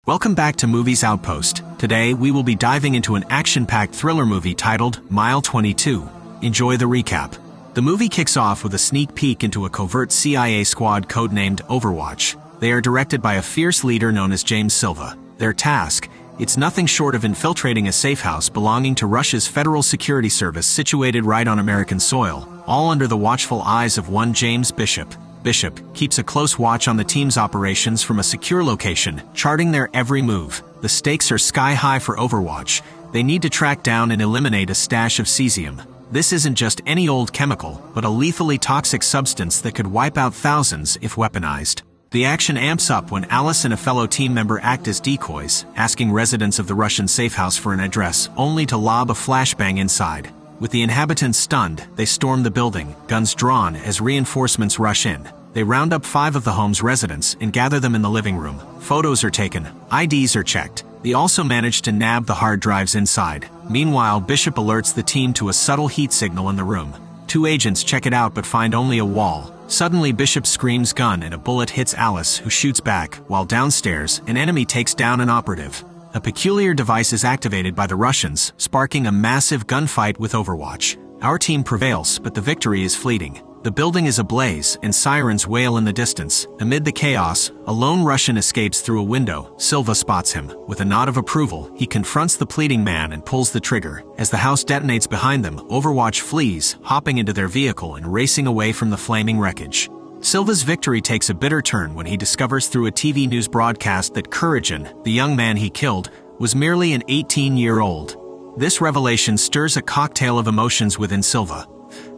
Welcome back to Movies Outpost. Today, we will be diving into an action-packed thriller movie titled Mile 22. Enjoy the recap. The movie kicks off with a sneak peek into a covert CIA squad codenamed Overwatch. They are directed by a fierce leader known as James Silva. Their task? It's nothing short of infiltrating a safe house belonging to Russia's Federal Security Service situated right on American soil, all under the watchful eyes of one James Bishop. Bishop keeps a close watch on the team's operations from a secure location, charting their every move. The stakes are sky-high for Overwatch. They need to track down and eliminate a stash of cesium. This isn't just any old chemical, but a lethally toxic substance that could wipe out thousands if weaponized. The action amps up when Alice and a fellow team member act as decoys, asking residents of the Russian safe house for an address, only to lob a flashbang inside. With the inhabitants stunned, they storm the building, guns drawn as reinforcements rush in. They round up 5 of the home's residents and gather them in the living room. Photos are taken, IDs are checked. They also manage to nab the hard drives inside. Meanwhile, Bishop alerts the team to a subtle heat signal in the room. 2 agents check it out but find only a wall. Suddenly, Bishop screams gun and a bullet hits Alice, who shoots back, while downstairs, an enemy takes down an operative. A peculiar device is activated by the Russians, sparking a massive gunfight with Overwatch. Our team prevails, but the victory is fleeting. The building is ablaze, and sirens wail in the distance. Amid the chaos, a lone Russian escapes through a window. Silva spots him. With a nod of approval, he confronts the pleading man and pulls the trigger. As the house detonates behind them, Overwatch flees, hopping into their vehicle and racing away from the flaming wreckage. Silva's victory takes a bitter turn when he discovers through a TV news broadcast that Kurijan, the young man he killed, was merely an 18-year-old. This revelation stirs a cocktail of emotions within Silva.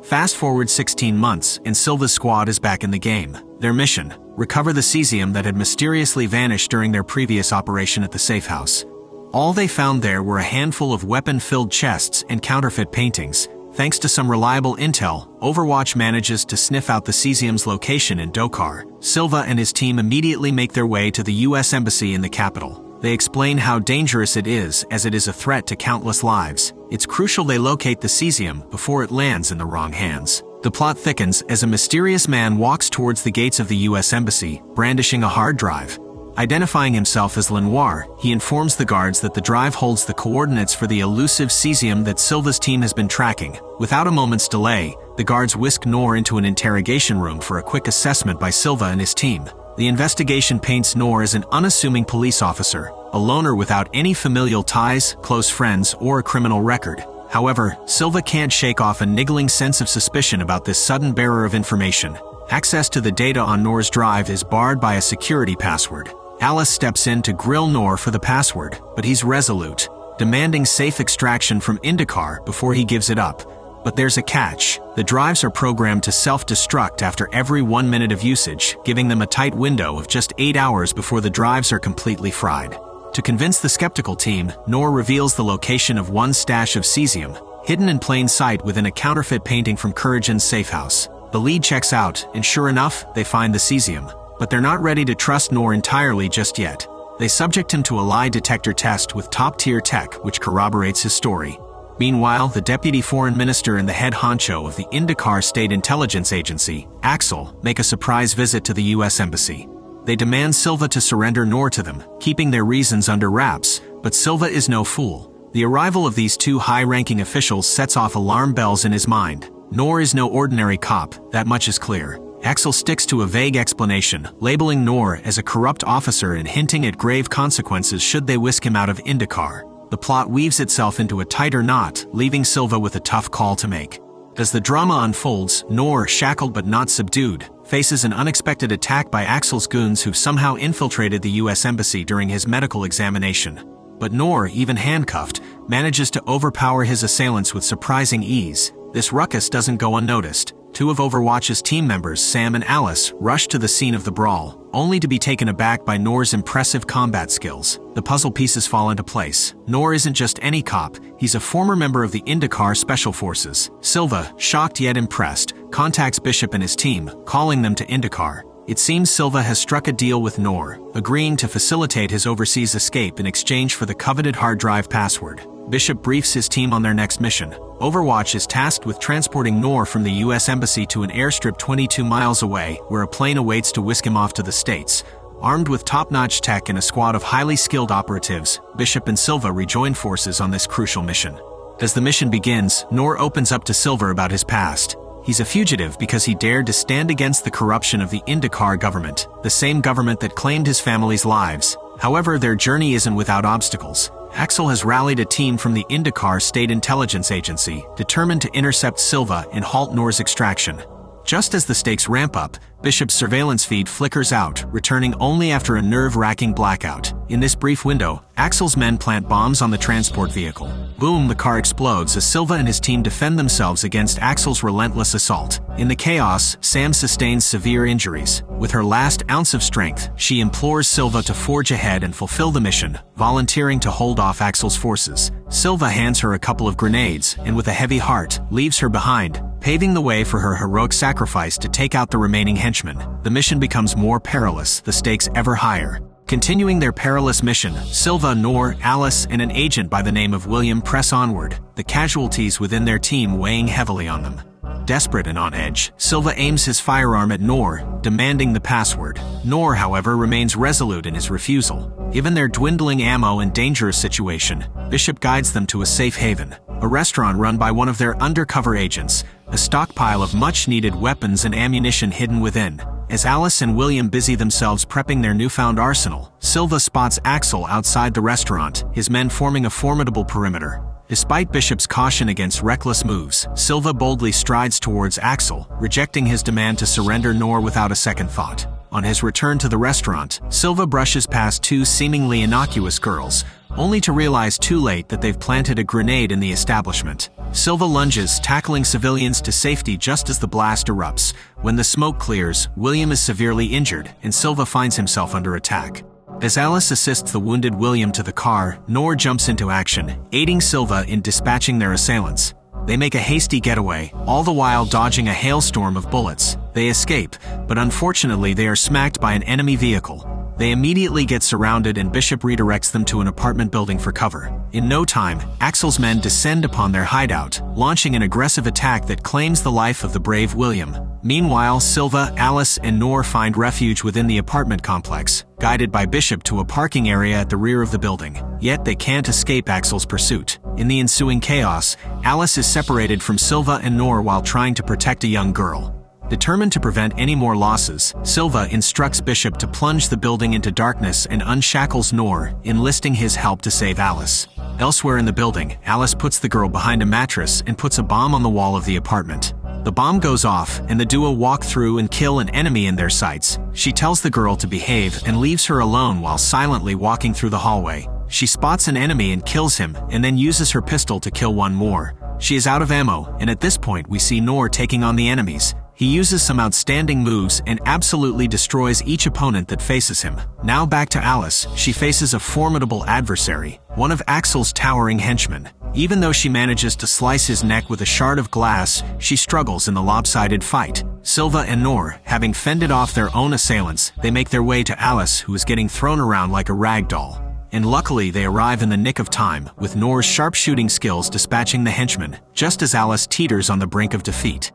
Fast forward 16 months, and Silva's squad is back in the game. Their mission: recover the cesium that had mysteriously vanished during their previous operation at the safe house. All they found there were a handful of weapon-filled chests and counterfeit paintings. Thanks to some reliable intel, Overwatch manages to sniff out the cesium's location in Dokar. Silva and his team immediately make their way to the U.S. Embassy in the capital. They explain how dangerous it is, as it is a threat to countless lives. It's crucial they locate the cesium before it lands in the wrong hands. The plot thickens as a mysterious man walks towards the gates of the U.S. Embassy, brandishing a hard drive. Identifying himself as Lenoir, he informs the guards that the drive holds the coordinates for the elusive cesium that Silva's team has been tracking. Without a moment's delay, the guards whisk Noor into an interrogation room for a quick assessment by Silva and his team. The investigation paints Noor as an unassuming police officer, a loner without any familial ties, close friends, or a criminal record. However, Silva can't shake off a niggling sense of suspicion about this sudden bearer of information. Access to the data on Noor's drive is barred by a security password. Alice steps in to grill Noor for the password, but he's resolute, demanding safe extraction from Indokar before he gives it up. But there's a catch. The drives are programmed to self-destruct after every 1 minute of usage, giving them a tight window of just 8 hours before the drives are completely fried. To convince the skeptical team, Noor reveals the location of one stash of cesium, hidden in plain sight within a counterfeit painting from Kurijan's safe house. The lead checks out, and sure enough, they find the cesium. But they're not ready to trust Noor entirely just yet. They subject him to a lie detector test with top-tier tech, which corroborates his story. Meanwhile, the deputy foreign minister and the head honcho of the Indokar State Intelligence Agency, Axel, make a surprise visit to the U.S. Embassy. They demand Silva to surrender Noor to them, keeping their reasons under wraps, but Silva is no fool. The arrival of these 2 high-ranking officials sets off alarm bells in his mind. Noor is no ordinary cop, that much is clear. Axel sticks to a vague explanation, labeling Noor as a corrupt officer and hinting at grave consequences should they whisk him out of Indokar. The plot weaves itself into a tighter knot, leaving Silva with a tough call to make. As the drama unfolds, Noor, shackled but not subdued, faces an unexpected attack by Axel's goons who've somehow infiltrated the U.S. Embassy during his medical examination. But Noor, even handcuffed, manages to overpower his assailants with surprising ease. This ruckus doesn't go unnoticed. 2 of Overwatch's team members, Sam and Alice, rush to the scene of the brawl, only to be taken aback by Noor's impressive combat skills. The puzzle pieces fall into place. Noor isn't just any cop, he's a former member of the Indokar Special Forces. Silva, shocked yet impressed, contacts Bishop and his team, calling them to Indokar. It seems Silva has struck a deal with Noor, agreeing to facilitate his overseas escape in exchange for the coveted hard drive password. Bishop briefs his team on their next mission. Overwatch is tasked with transporting Noor from the U.S. Embassy to an airstrip 22 miles away, where a plane awaits to whisk him off to the States. Armed with top-notch tech and a squad of highly skilled operatives, Bishop and Silva rejoin forces on this crucial mission. As the mission begins, Noor opens up to Silva about his past. He's a fugitive because he dared to stand against the corruption of the Indonesia government, the same government that claimed his family's lives. However, their journey isn't without obstacles. Axel has rallied a team from the Indonesia State Intelligence Agency, determined to intercept Silva and halt Noor's extraction. Just as the stakes ramp up, Bishop's surveillance feed flickers out, returning only after a nerve-wracking blackout. In this brief window, Axel's men plant bombs on the transport vehicle. Boom, the car explodes as Silva and his team defend themselves against Axel's relentless assault. In the chaos, Sam sustains severe injuries. With her last ounce of strength, she implores Silva to forge ahead and fulfill the mission, volunteering to hold off Axel's forces. Silva hands her a couple of grenades, and with a heavy heart, leaves her behind, paving the way for her heroic sacrifice to take out the remaining henchmen. The mission becomes more perilous, the stakes ever higher. Continuing their perilous mission, Silva, Noor, Alice, and an agent by the name of William press onward, the casualties within their team weighing heavily on them. Desperate and on edge, Silva aims his firearm at Noor, demanding the password. Noor, however, remains resolute in his refusal. Given their dwindling ammo and dangerous situation, Bishop guides them to a safe haven, a restaurant run by one of their undercover agents, a stockpile of much-needed weapons and ammunition hidden within. As Alice and William busy themselves prepping their newfound arsenal, Silva spots Axel outside the restaurant, his men forming a formidable perimeter. Despite Bishop's caution against reckless moves, Silva boldly strides towards Axel, rejecting his demand to surrender Noor without a second thought. On his return to the restaurant, Silva brushes past two seemingly innocuous girls, only to realize too late that they've planted a grenade in the establishment. Silva lunges, tackling civilians to safety just as the blast erupts. When the smoke clears, William is severely injured, and Silva finds himself under attack. As Alice assists the wounded William to the car, Noor jumps into action, aiding Silva in dispatching their assailants. They make a hasty getaway, all the while dodging a hailstorm of bullets. They escape, but unfortunately they are smacked by an enemy vehicle. They immediately get surrounded and Bishop redirects them to an apartment building for cover. In no time, Axel's men descend upon their hideout, launching an aggressive attack that claims the life of the brave William. Meanwhile, Silva, Alice, and Noor find refuge within the apartment complex, guided by Bishop to a parking area at the rear of the building. Yet they can't escape Axel's pursuit. In the ensuing chaos, Alice is separated from Silva and Noor while trying to protect a young girl. Determined to prevent any more losses, Silva instructs Bishop to plunge the building into darkness and unshackles Noor, enlisting his help to save Alice. Elsewhere in the building, Alice puts the girl behind a mattress and puts a bomb on the wall of the apartment. The bomb goes off, and the duo walk through and kill an enemy in their sights. She tells the girl to behave and leaves her alone while silently walking through the hallway. She spots an enemy and kills him, and then uses her pistol to kill one more. She is out of ammo, and at this point we see Noor taking on the enemies. He uses some outstanding moves and absolutely destroys each opponent that faces him. Now back to Alice, she faces a formidable adversary, one of Axel's towering henchmen. Even though she manages to slice his neck with a shard of glass, she struggles in the lopsided fight. Silva and Noor, having fended off their own assailants, they make their way to Alice, who is getting thrown around like a rag doll. And luckily they arrive in the nick of time, with Noor's sharpshooting skills dispatching the henchmen, just as Alice teeters on the brink of defeat.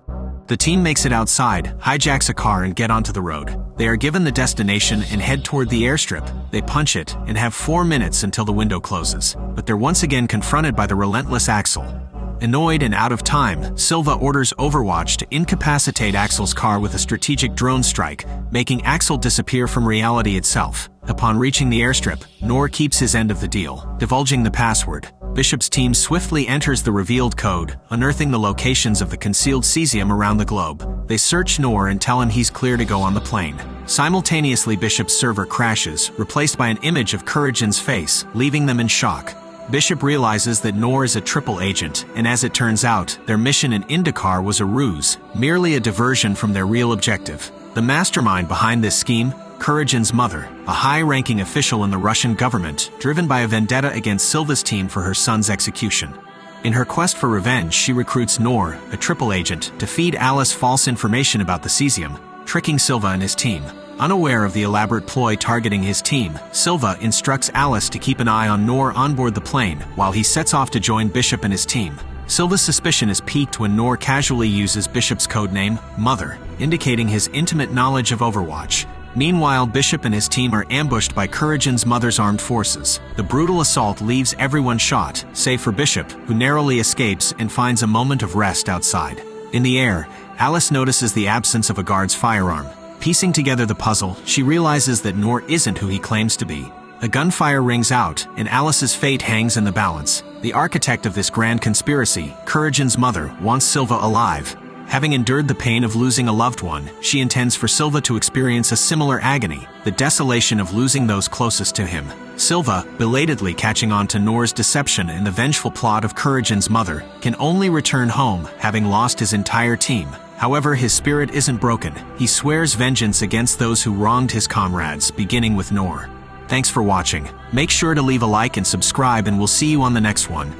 The team makes it outside, hijacks a car and get onto the road. They are given the destination and head toward the airstrip. They punch it and have 4 minutes until the window closes. But they're once again confronted by the relentless Axel. Annoyed and out of time, Silva orders Overwatch to incapacitate Axel's car with a strategic drone strike, making Axel disappear from reality itself. Upon reaching the airstrip, Noor keeps his end of the deal, divulging the password. Bishop's team swiftly enters the revealed code, unearthing the locations of the concealed cesium around the globe. They search Noor and tell him he's clear to go on the plane. Simultaneously, Bishop's server crashes, replaced by an image of Courageon's face, leaving them in shock. Bishop realizes that Noor is a triple agent, and as it turns out, their mission in Indonesia was a ruse, merely a diversion from their real objective. The mastermind behind this scheme, Courageon's mother, a high-ranking official in the Russian government, driven by a vendetta against Silva's team for her son's execution. In her quest for revenge, she recruits Noor, a triple agent, to feed Alice false information about the cesium, tricking Silva and his team. Unaware of the elaborate ploy targeting his team, Silva instructs Alice to keep an eye on Noor on board the plane, while he sets off to join Bishop and his team. Silva's suspicion is piqued when Noor casually uses Bishop's codename, Mother, indicating his intimate knowledge of Overwatch. Meanwhile, Bishop and his team are ambushed by Courageon's mother's armed forces. The brutal assault leaves everyone shot, save for Bishop, who narrowly escapes and finds a moment of rest outside. In the air, Alice notices the absence of a guard's firearm. Piecing together the puzzle, she realizes that Noor isn't who he claims to be. A gunfire rings out, and Alice's fate hangs in the balance. The architect of this grand conspiracy, Courageon's mother, wants Silva alive. Having endured the pain of losing a loved one, she intends for Silva to experience a similar agony, the desolation of losing those closest to him. Silva, belatedly catching on to Noor's deception and the vengeful plot of Courageon's mother, can only return home, having lost his entire team. However, his spirit isn't broken. He swears vengeance against those who wronged his comrades, beginning with Noor. Thanks for watching. Make sure to leave a like and subscribe, and we'll see you on the next one.